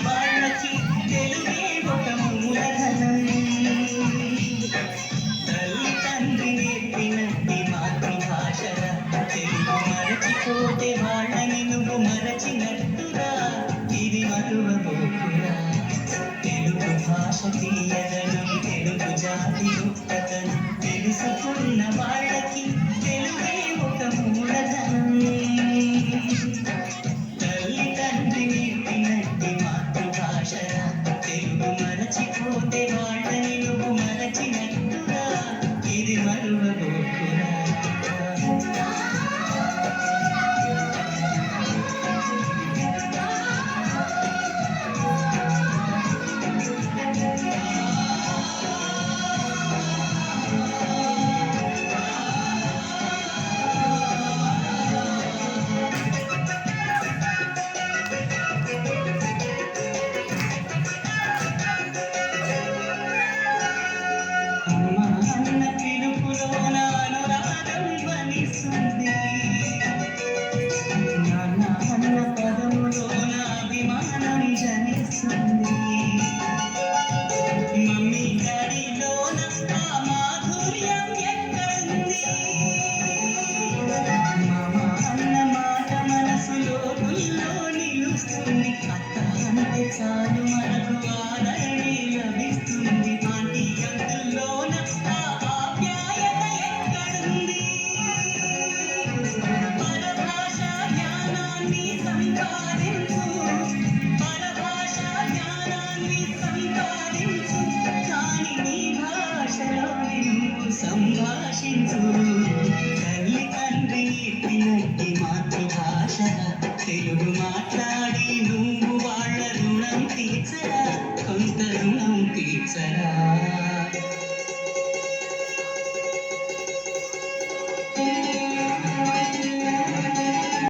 వాళ్ళకి తెలుగే ఒక మూలధనం. తల్లి తండ్రి నేర్పినట్టి మాతృభాషరా, తెలుగు మరచిపోతే వాళ్ళని నువ్వు మరచినట్టురా, ఇది మరువబోకురా. తెలుగు భాష తీయదనం, తెలుగు జాతి గొప్పతనం తెలుసుకున్న వాళ్ళకి తెలుగే ఒక మూలధనం. తల్లి తండ్రి నేర్పినట్టి మాతృభాషరా, తెలుగు మరచిపోతే వాళ్ళని నువ్వు మరచినట్టురా, ఇది మరువబోకురా. అన్న పిలుపులోన అనురాగం ధ్వనిస్తుంది, నాన్న అన్న పదములోన అభిమానం జనిస్తుంది. మమ్మీ డాడీలోన ఆ మాధుర్యం ఎక్కడుంది? మామ అన్న మాట మనసులో గుల్లో నిలుస్తుంది. అత్త అంటే చాలు మనకు ఆదరణే లభిస్తుంది. ఆంటీ అంకుల్లోన ఆ ఆప్యాయత ఎక్కడుంది? పరభాషా జ్ఞానాన్ని సంపాదించు, పరభాషా జ్ఞానాన్ని సంపాదించు, కానీ నీ భాషలో నువ్వు సంభాషించు. తల్లి తండ్రి నేర్పినట్టి మాతృభాష, తెలుగు మాట్లాడి నువ్వు వాళ్ళ రుణం తీర్చరా, కొంత రుణం తీర్చరా.